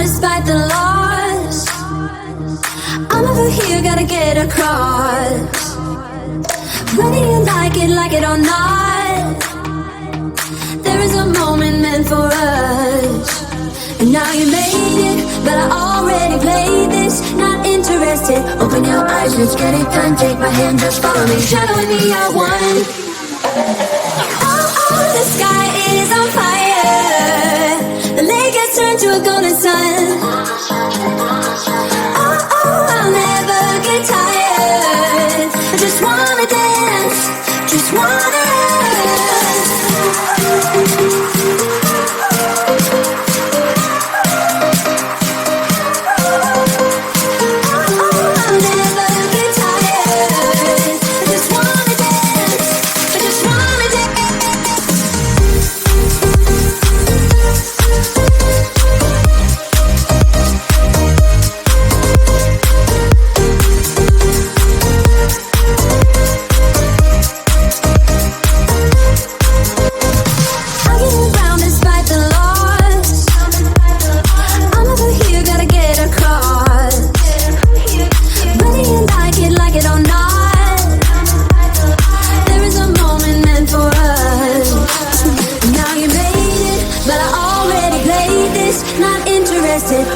despite the loss. I'm over here, gotta get across. Whether you like it or not, there is a moment meant for us. And now you made it, but I already played this. Not interested, open your eyes, let's get it done. Take my hand, just follow me, shadowing me, I won. Oh, the sky is on fire. The lake has turned to a golden sun. Oh, I'll never get tired. I just wanna dance, just wanna dance.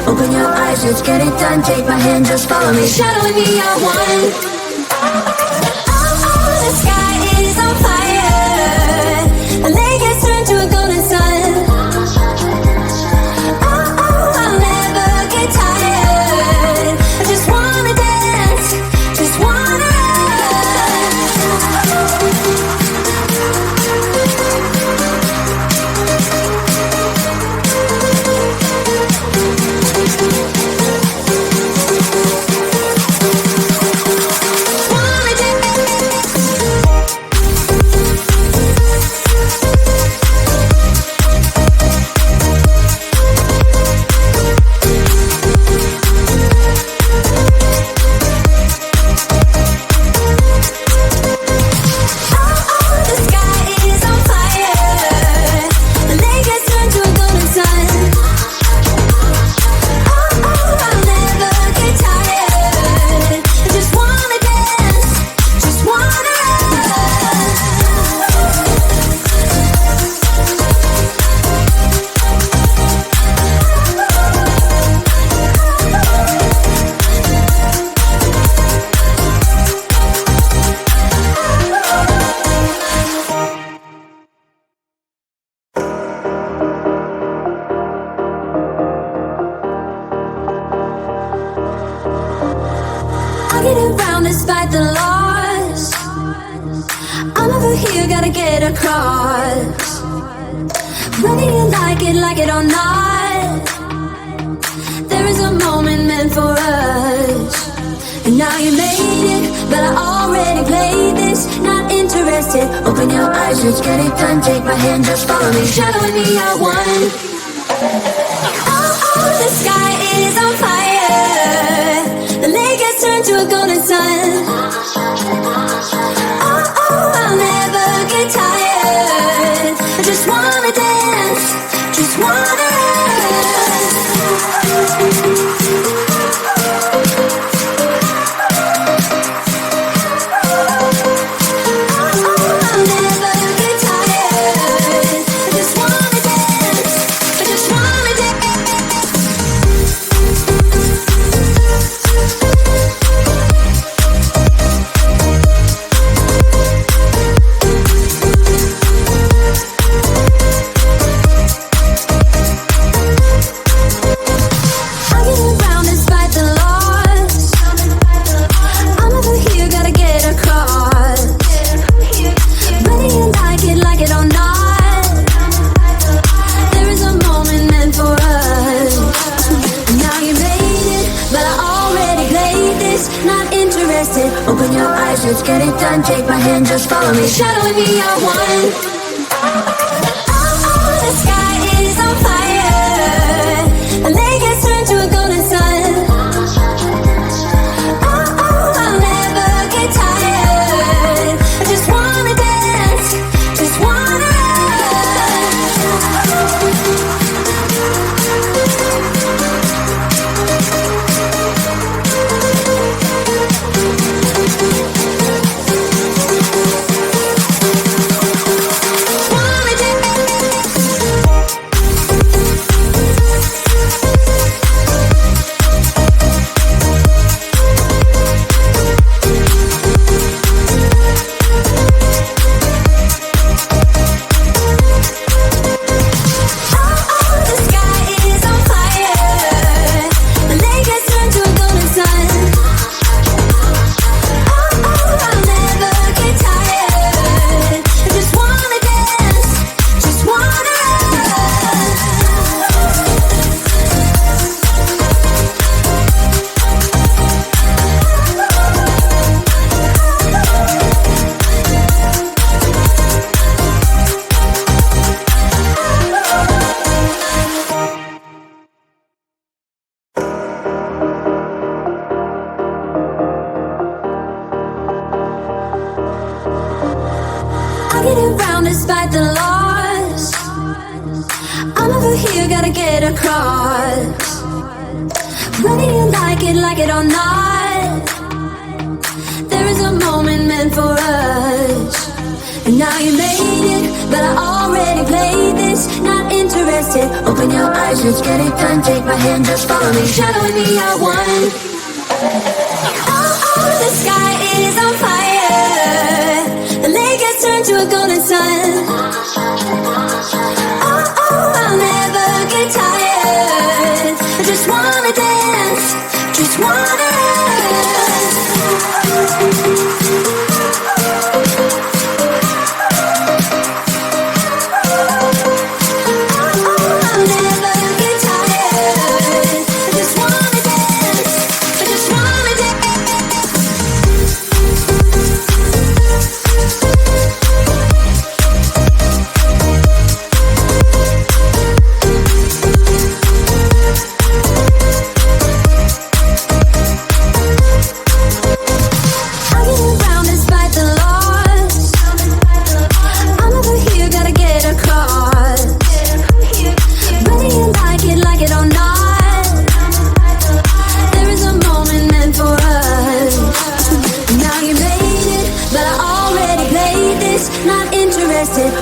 Open your eyes, let's get it done. Take my hand, just follow me, shadowing me, I won. Oh, the sky is on fire. The lake has turned to a golden sun. Oh, I'll never get tired. I just wanna dance, just wanna despite the loss. I'm over here, gotta get across. Whether you like it or not, there is a moment meant for us. And now you made it, but I already played this. Not interested, open your eyes, let's get it done. Take my hand, just follow me, shadowing me, I won. Oh, the sky is on fire. The lake has turned to a golden sun. Oh, I'll never get tired. I just wanna dance, just wanna dance. I'll never get tired. I just wanna dance, I just wanna dance. Open your eyes, let's get it done. Take my hand, just follow me, shadowing me, I won. Oh, the sky is on fire. The lake has turned to a golden sun. Oh, I'll never get tired. I just wanna dance, just wanna dance. get around despite the loss. I'm over here, gotta get across. Whether you like it or not, there is a moment meant for us. And now you made it, but I already played this. Not interested, open your eyes, let's get it done. Take my hand, just follow me, shadowing me, I won. Oh, the sky is on fire. The lake has turned to a golden sun. Oh, I'll never get tired. I just wanna dance, just wanna dance.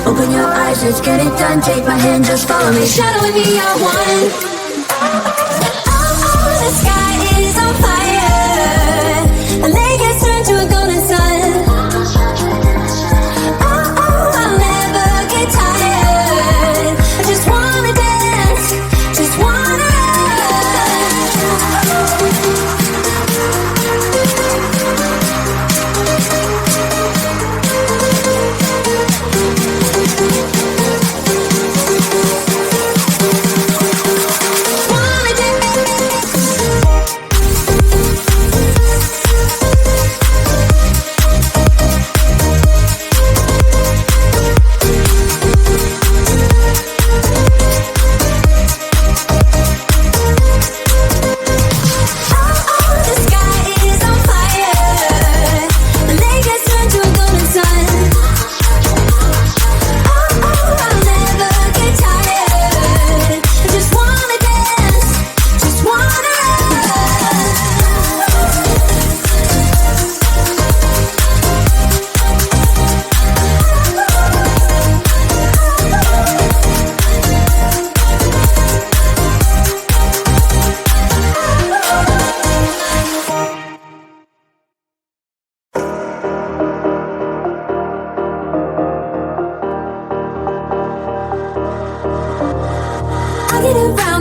Open your eyes, let's get it done. Take my hand, just follow me, shadowing me, I won. Oh, the sky is on fire. The lake has turned to a golden sun. Oh, I'll never get tired. I just wanna dance, just wanna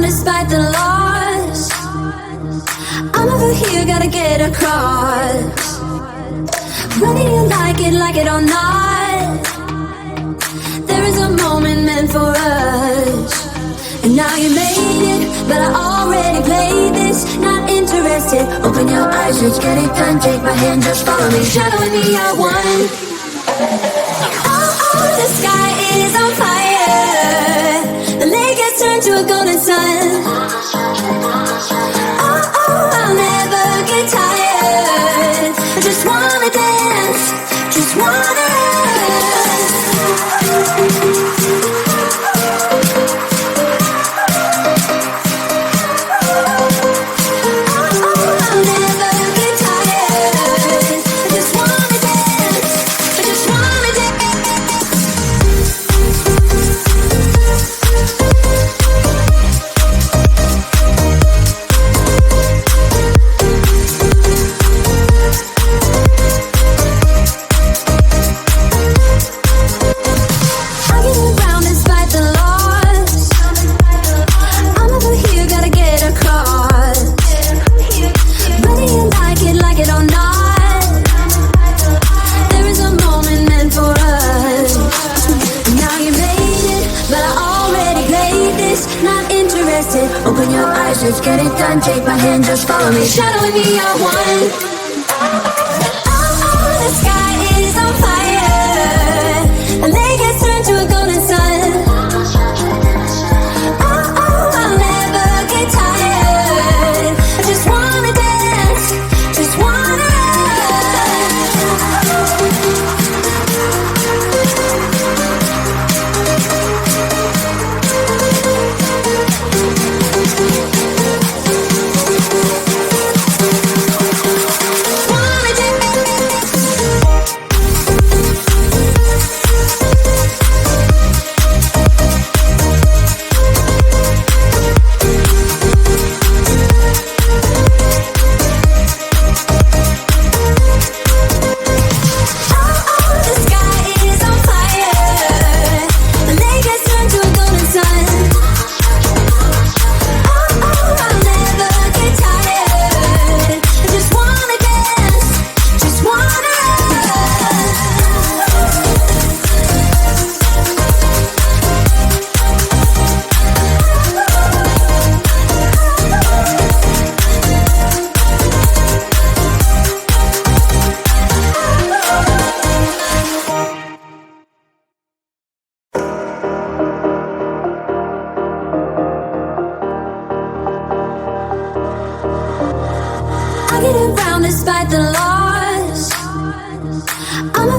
despite the loss. I'm over here, gotta get across. Whether you like it or not, there is a moment meant for us. And now you made it, but I already played this. Not interested, open your eyes, let's get it done. Take my hand, just follow me, shadowing me, I won. Oh, the sky is on fire. The lake has turned to a golden sun. Oh, I'll never get tired. I just wanna dance, just wanna dance. I'll never get tired. I just wanna dance, I just wanna dance. Open your eyes, let's get it done. Take my hand, just follow me, shadowing me, I won. Oh, the sky is on fire. The lake has turned to a golden sun. Oh, I'll never get tired. I just wanna dance, just wanna dance.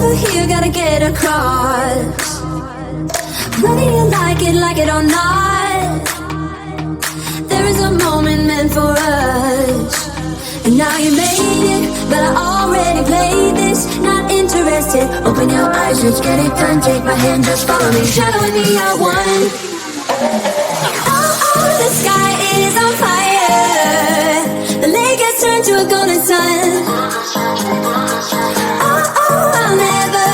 over here, gotta get across. Whether you like it or not, there is a moment meant for us. And now you made it, but I already played this. Not interested, open your eyes, let's get it done. Take my hand, just follow me, shadowing me, I won. Oh, the sky is on fire. The lake has turned to a golden sun. Oh, I'll never